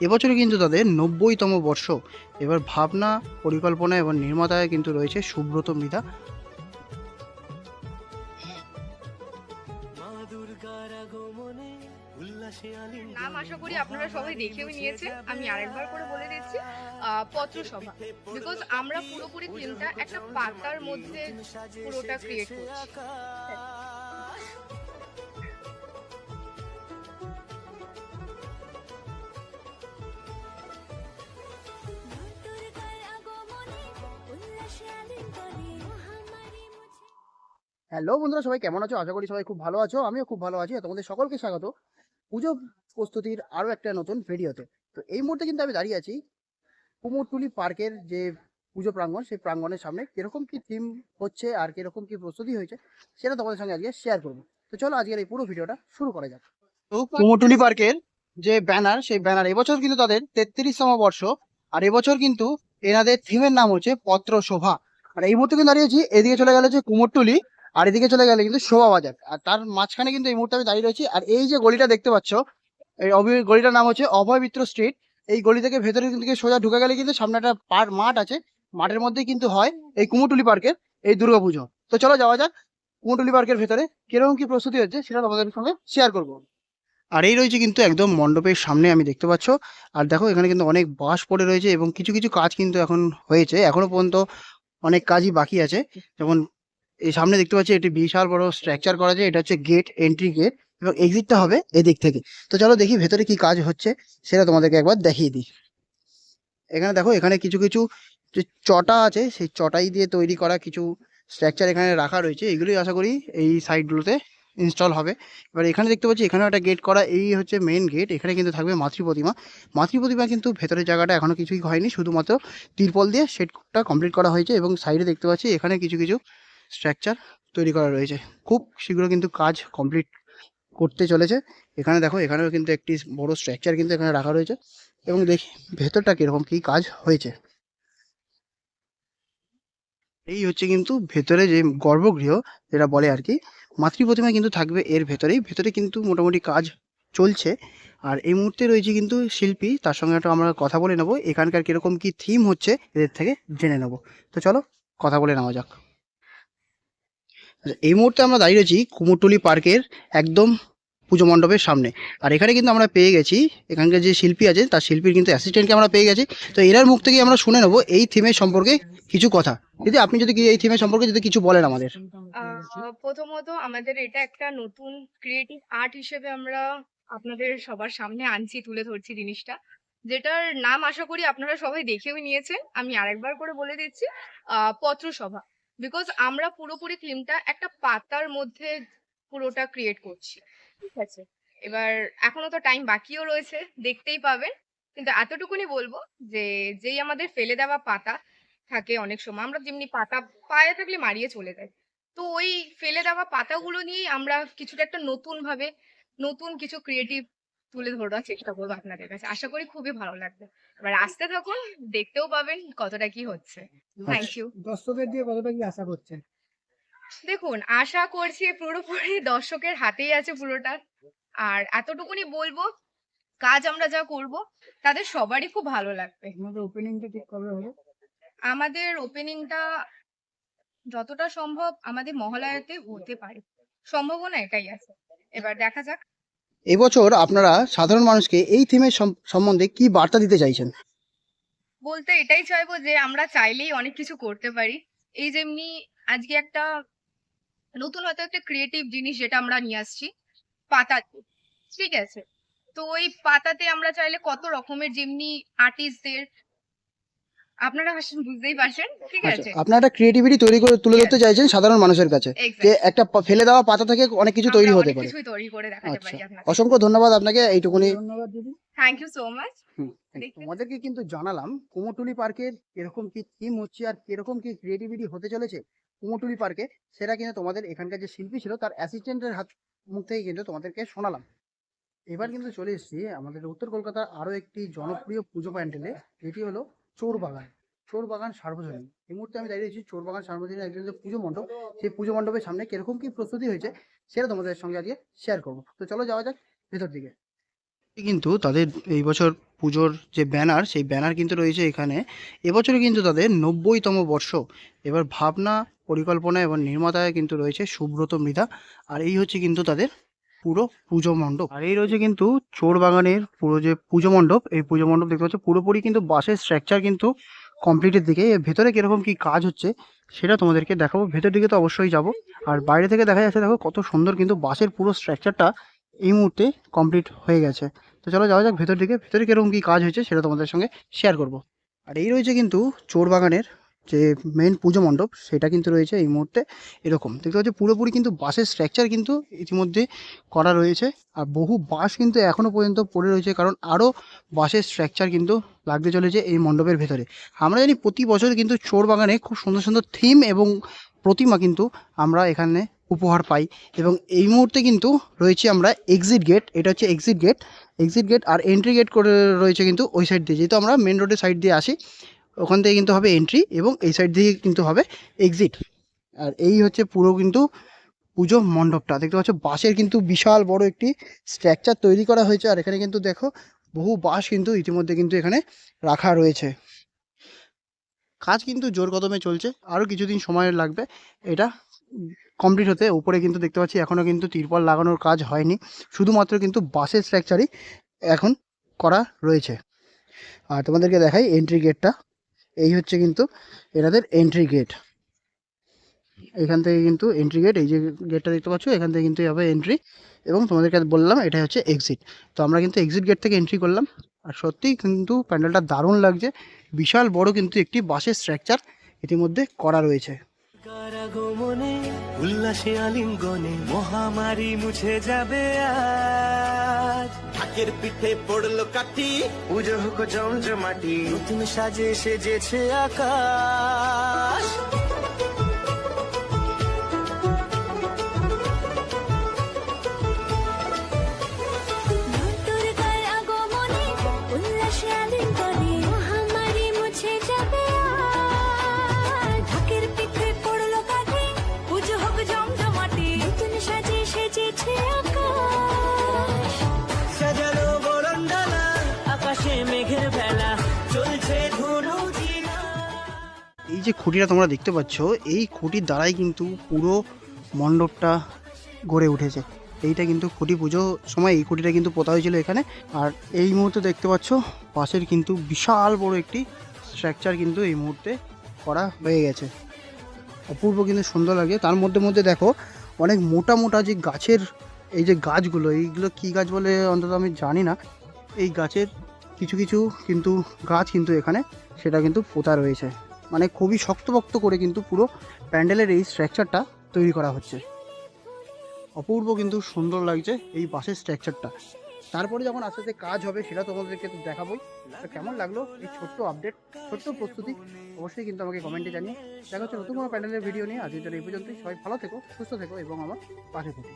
এবছরে কিন্তু তাদের ৯০তম বর্ষ। এবার ভাবনা, পরিকল্পনা এবং নির্মাতায় কিন্তু রয়েছে সুব্রত মৃধা। নাম আশা করি আপনারা সবাই দেখেও নিয়েছেন, আমি আরেকবার করে বলে দিচ্ছি, পত্রসভা। বিকজ আমরা পুরোপুরি ফিল্মটা একটা পাতার মধ্যে পুরোটা ক্রিয়েট করছি। হ্যালো বন্ধুরা, সবাই কেমন আছো? আশা করি সবাই খুব ভালো আছো। আমিও খুব ভালো আছি। তোমাদের সকলকে স্বাগত পুজো প্রস্তুতির আরো একটা নতুন ভিডিওতে। তো এই মুহূর্তে কিন্তু আমি দাঁড়িয়ে আছি কুমোরটুলি পার্কের যে পুজো প্রাঙ্গণ, সেই প্রাঙ্গণের সামনে। কিরকম কি থিম হচ্ছে আর কিরকম কি প্রস্তুতি হয়েছে সেটা তোমাদের সঙ্গে আজকে শেয়ার করবো। তো চলো আজকের এই পুরো ভিডিওটা শুরু করা যাক। তো কুমোরটুলি পার্কের যে ব্যানার, সেই ব্যানার এবছর কিন্তু তাদের 33তম বর্ষ। আর এবছর কিন্তু এনাদের থিমের নাম হচ্ছে পত্র শোভা। আর এই মুহূর্তে কিন্তু দাঁড়িয়েছি, এদিকে চলে গেলে হচ্ছে কুমোরটুলি, আর এদিকে চলে গেলে কিন্তু শোভা বাজার। আর তার মাঝখানে কিন্তু এই মুহূর্তে আমি দাঁড়িয়ে রয়েছি। আর এই যে গলিটা দেখতে পাচ্ছ, এই গলিটার নাম হচ্ছে অভয় মিত্র স্ট্রিট। এই গলি থেকে ভেতরে দিকে সোজা ঢুকে গেলে কিন্তু সামনে একটা মাঠ আছে। মাঠের মধ্যেই কিন্তু হয় এই কুমোরটুলি পার্কের এই দুর্গাপুজো। তো চলো যাওয়া যাক কুমোরটুলি পার্কের ভেতরে কিরকম কি প্রস্তুতি হচ্ছে সেটা তোমাদের সঙ্গে শেয়ার করবো। আর এই রয়েছে কিন্তু একদম মণ্ডপের সামনে, আমি দেখতে পাচ্ছ। আর দেখো এখানে কিন্তু অনেক বাঁশ পড়ে রয়েছে এবং কিছু কিছু কাজ কিন্তু এখন হয়েছে, এখনো পর্যন্ত অনেক কাজই বাকি আছে। যেমন এই সামনে দেখতে পাচ্ছি একটি বিশাল বড় স্ট্রাকচার করা আছে, এটা হচ্ছে গেট, এন্ট্রি গেট, এবং এক্সিটটা হবে এদিক থেকে। তো চলো দেখি ভেতরে কি কাজ হচ্ছে সেটা তোমাদেরকে একবার দেখিয়ে দিই। এখানে দেখো, এখানে কিছু কিছু যে চটা আছে, সেই চটাই দিয়ে তৈরি করা কিছু স্ট্রাকচার এখানে রাখা রয়েছে। এগুলোই আশা করি এই সাইডগুলোতে ইনস্টল হবে। এবার এখানে দেখতে পাচ্ছি এখানেও একটা গেট করা, এই হচ্ছে মেন গেট। এখানে কিন্তু থাকবে মাতৃ প্রতিমা। মাতৃ প্রতিমা কিন্তু ভেতরের জায়গাটা এখনো কিছুই হয়নি, শুধুমাত্র তিরপল দিয়ে সেটটা কমপ্লিট করা হয়েছে। এবং সাইডে দেখতে পাচ্ছি এখানে কিছু কিছু স্ট্রাকচার তৈরি করা রয়েছে। খুব শীঘ্র কিন্তু কাজ কমপ্লিট করতে চলেছে। এখানে দেখো, এখানেও কিন্তু একটি বড় স্ট্রাকচার কিন্তু এখানে রাখা রয়েছে। এবং দেখি ভেতরটা কিরকম কি কাজ হয়েছে। এই হচ্ছে কিন্তু ভেতরে যে গর্ভগৃহ যেটা বলে আর কি, মাতৃ প্রতিমা কিন্তু থাকবে এর ভেতরেই। ভেতরে কিন্তু মোটামুটি কাজ চলছে। আর এই মুহূর্তে রয়েছে কিন্তু শিল্পী, তার সঙ্গে একটা আমরা কথা বলে নেবো এখানকার কিরকম কি থিম হচ্ছে, এদের থেকে জেনে নেবো। তো চলো কথা বলে নেওয়া যাক। আচ্ছা, এই মুহূর্তে আমরা দাঁড়িয়ে রয়েছি কুমোরটুলি পার্কের একদম পুজো মণ্ডপের সামনে। আর এখানে কিন্তু আমরা পেয়ে গেছি এখানকার যে শিল্পী আছে, তার শিল্পীর কিন্তু অ্যাসিস্ট্যান্টকে আমরা পেয়ে গেছি। তো এরার মুখ থেকে আমরা শুনে নেবো এই থিমের সম্পর্কে কিছু কথা। দিদি, আপনি যদি এই থিমের সম্পর্কে যদি কিছু বলেন আমাদের। প্রথমত আমাদের এটা একটা নতুন ক্রিয়েটিভ আর্ট হিসেবে আমরা আপনাদের সবার সামনে আনছি, তুলে ধরছি জিনিসটা, যেটার নাম আশা করি আপনারা সবাই দেখেও নিয়েছেন, আমি আরেকবার করে বলে দিচ্ছি, পত্রসভা। বিকজ আমরা পুরোপুরি ফিল্মটা একটা পাতার মধ্যে পুরোটা ক্রিয়েট করছি। ঠিক আছে, এবার এখনো তো টাইম বাকিও রয়েছে, দেখতেই পাবেন। কিন্তু এতটুকুনি বলবো যে যেই আমাদের ফেলে দেওয়া পাতা থাকে, অনেক সময় আমরা যেমনি পাতা পায়ে থাকলে মারিয়ে চলে যায়, তো ওই ফেলে দেওয়া পাতাগুলো নিয়েই আমরা কিছুটা একটা নতুন ভাবে নতুন কিছু ক্রিয়েটিভ তুলে ধরার চেষ্টা করবো আপনাদের কাছে। আশা করি খুবই ভালো লাগবে। এবার আসতে থাকুন, দেখতেও পাবেন কতটা কি হচ্ছে। থ্যাংক আচ্ছা, ইউ। দর্শকের দিয়ে কতটা কি আশা করছেন? দেখুন, আশা করছি পুরোপুরি দর্শকের হাতেই আছে পুরোটা। আর এতটুকুনি বলবো, কাজ আমরা যা করব তাদের সবারই খুব ভালো লাগবে। আমাদের ওপেনিংটা ঠিক কবে হবে? আমাদের ওপেনিংটা যতটা সম্ভব আমাদের মহালয়াতে হতে পারে, সম্ভাবনা এটাই আছে। এবার দেখা যাক। এবছর আপনারা সাধারণ মানুষকে এই থিমের সম্বন্ধে কি বার্তা দিতে চাইছেন? বলতে এটাই চাইবো যে আমরা চাইলেই অনেক কিছু করতে পারি। এই যেমনি আজকে একটা নতুন হয়তো একটা ক্রিয়েটিভ জিনিস যেটা আমরা নিয়ে আসছি, পাতা দিয়ে। ঠিক আছে, তো ওই পাতাতে আমরা চাইলে কত রকমের যেমনি আর্টিস্টদের, আপনারা বুঝতেই পারছেন। ঠিক আচ্ছা, আছে। আপনারা একটা ক্রিয়েটিভিটি তৈরি করে তুলে ইয়েস, ধরতে চাইছেন সাধারণ মানুষের কাছে, যে এক্স্যাক্টলি। একটা ফেলে দেওয়া পাতা থেকে অনেক কিছু আমরা তৈরি হতে অনেক পারে। কিছুই তৈরি করে দেখাতে আচ্ছা, পারি আপনাদের। অসংখ্য ধন্যবাদ আপনাকে এইটুকুনি। ধন্যবাদ দিদি। Thank you so much. হুম, তোমাদেরকে কিন্তু জানালাম কুমোরটুলি পার্কের কিরকম কি থিম হচ্ছে আর কিরকম কি ক্রিয়েটিভিটি হতে চলেছে কুমোরটুলি পার্কে। সেটা কিন্তু তোমাদের এখানকার যে শিল্পী ছিল তার অ্যাসিস্ট্যান্টের মুখ থেকে কিন্তু তোমাদেরকে শোনালাম। এবার কিন্তু চলে এসেছি আমাদের উত্তর কলকাতার আরো একটি জনপ্রিয় পুজো প্যান্ডেলে, যেটি হলো চোর বাগান। চোর বাগান সার্বজনীন। এই মুহূর্তে আমি দাঁড়িয়ে রয়েছি চোর বাগান সার্বজনীন একজন যে পুজো মণ্ডপ, সেই পুজো মণ্ডপের সামনে কিরকম কি প্রস্তুতি হয়েছে সেটা তোমাদের সঙ্গে আজকে শেয়ার করবো। তো চলো যাওয়া যাক ভেতর দিকে। কিন্তু তাদের এই বছর পুজোর যে ব্যানার, সেই ব্যানার কিন্তু রয়েছে এখানে। এবছরে কিন্তু তাদের ৯০তম বর্ষ। এবার ভাবনা, পরিকল্পনা এবং নির্মাতায় কিন্তু রয়েছে সুব্রত মৃধা। আর এই হচ্ছে কিন্তু তাদের পুরো পুজো মণ্ডপ। আর এই রয়েছে কিন্তু চোর বাগানের পুরো যে পুজো মণ্ডপ, এই পুজো মণ্ডপ দেখতে পাচ্ছ পুরোপুরি কিন্তু বাঁশের স্ট্রাকচার কিন্তু কমপ্লিটের দিকে। এর ভেতরে কিরকম কি কাজ হচ্ছে সেটা তোমাদেরকে দেখাবো, ভেতর দিকে তো অবশ্যই যাব। আর বাইরে থেকে দেখা যাচ্ছে দেখো কত সুন্দর কিন্তু বাঁশের পুরো স্ট্রাকচারটা এই মুহূর্তে কমপ্লিট হয়ে গেছে। তো চলো যাওয়া যাক ভেতর দিকে, ভেতরে কিরকম কি কাজ হয়েছে সেটা তোমাদের সঙ্গে শেয়ার করব। আর এই রয়েছে কিন্তু চোর বাগানের যে মেন পুজো মণ্ডপ, সেটা কিন্তু রয়েছে এই মুহূর্তে এরকম দেখতে পাচ্ছ। পুরোপুরি কিন্তু বাঁশের স্ট্রাকচার কিন্তু ইতিমধ্যে করা রয়েছে। আর বহু বাঁশ কিন্তু এখনো পর্যন্ত পড়ে রয়েছে, কারণ আরও বাঁশের স্ট্রাকচার কিন্তু লাগতে চলেছে এই মণ্ডপের ভেতরে। আমরা জানি প্রতি বছর কিন্তু চোর বাগানে খুব সুন্দর সুন্দর থিম এবং প্রতিমা কিন্তু আমরা এখানে উপহার পাই। এবং এই মুহূর্তে কিন্তু রয়েছে আমরা এক্সিট গেট, এটা হচ্ছে এক্সিট গেট। এক্সিট গেট আর এন্ট্রি গেট করে রয়েছে কিন্তু ওই সাইড দিয়ে, যেহেতু আমরা মেন রোডের সাইড দিয়ে আসি, ওখান থেকে কিন্তু হবে এন্ট্রি এবং এই সাইড দিয়ে কিন্তু হবে এক্সিট। আর এই হচ্ছে পুরো কিন্তু পুজো মণ্ডপটা দেখতে পাচ্ছ, বাঁশের কিন্তু বিশাল বড় একটি স্ট্রাকচার তৈরি করা হয়েছে। আর এখানে কিন্তু দেখো বহু বাঁশ কিন্তু ইতিমধ্যে কিন্তু এখানে রাখা রয়েছে। কাজ কিন্তু জোর কদমে চলছে, আরও কিছুদিন সময় লাগবে এটা কমপ্লিট হতে। উপরে কিন্তু দেখতে পাচ্ছি এখনও কিন্তু তিরপল লাগানোর কাজ হয়নি, শুধুমাত্র কিন্তু বাঁশের স্ট্রাকচারই এখন করা রয়েছে। আর তোমাদেরকে দেখাই এন্ট্রি গেটটা, এই হচ্ছে কিন্তু এনাদের এন্ট্রি গেট। এখান থেকে কিন্তু এন্ট্রি গেট, এই যে গেটটা দেখতে পাচ্ছ, এখান থেকে কিন্তু হবে এন্ট্রি এবং তোমাদেরকে বললাম এটা হচ্ছে এক্সিট। তো আমরা কিন্তু এক্সিট গেট থেকে এন্ট্রি করলাম। আর সত্যিই কিন্তু প্যান্ডেলটা দারুণ লাগছে, বিশাল বড় কিন্তু একটি বাঁশের স্ট্রাকচার ইতিমধ্যে করা রয়েছে। কারাগমনে উল্লাসে আলিঙ্গনে মহামারী মুছে যাবে আজ। ঢাকের পিঠে পড়লো কাঠি, পুজো হোক জমজমাটি, নতুন সাজে সেজেছে আকাশ। দুর্গার আগমনে উল্লাসে আলিঙ্গনে মহামারী মুছে যাবে আজ। ঢাকের পিঠে পড়লো কাঠি, পুজো হোক জমজমাটি, নতুন সাজে সেজেছে আকাশ। সাজানো বরণডালা, আকাশে মেঘের ভেলা, চলছে ধনু জিনা। এই যে খুঁটিটা তোমরা দেখতে পাচ্ছ, এই খুঁটির দ্বারাই কিন্তু পুরো মণ্ডপটা গড়ে উঠেছে। এইটা কিন্তু খুঁটি পুজো সময় এই খুঁটিটা কিন্তু পোতা হয়েছিল এখানে। আর এই মুহূর্তে দেখতে পাচ্ছ পাশের কিন্তু বিশাল বড় একটি স্ট্রাকচার কিন্তু এই মুহূর্তে করা হয়ে গেছে। অপূর্ব কিন্তু সুন্দর লাগে। তার মধ্যে মধ্যে দেখো অনেক মোটা মোটা যে গাছের, এই যে গাছগুলো, এইগুলো কি গাছ বলে অন্তত আমি জানি না, এই গাছের কিছু কিছু কিন্তু গাছ কিন্তু এখানে সেটা কিন্তু পোতা রয়েছে। মানে খুবই শক্তপোক্ত করে কিন্তু পুরো প্যান্ডেলের এই স্ট্রাকচারটা তৈরি করা হচ্ছে। অপূর্ব কিন্তু সুন্দর লাগছে এই বাঁশের স্ট্রাকচারটা। তারপরে যখন আস্তে আস্তে কাজ হবে সেটা তোমাদেরকে তো দেখাবোই। তো কেমন লাগলো এই ছোট্ট আপডেট, ছোট্ট প্রস্তুতি, অবশ্যই কিন্তু আমাকে কমেন্টে জানিয়ে। দেখা হচ্ছে নতুন কোনো প্যান্ডেলের ভিডিও নিয়ে। আজকের জন্য এই পর্যন্তই। সবাই ভালো থেকো, সুস্থ থেকো এবং আমার পাশে থেকো।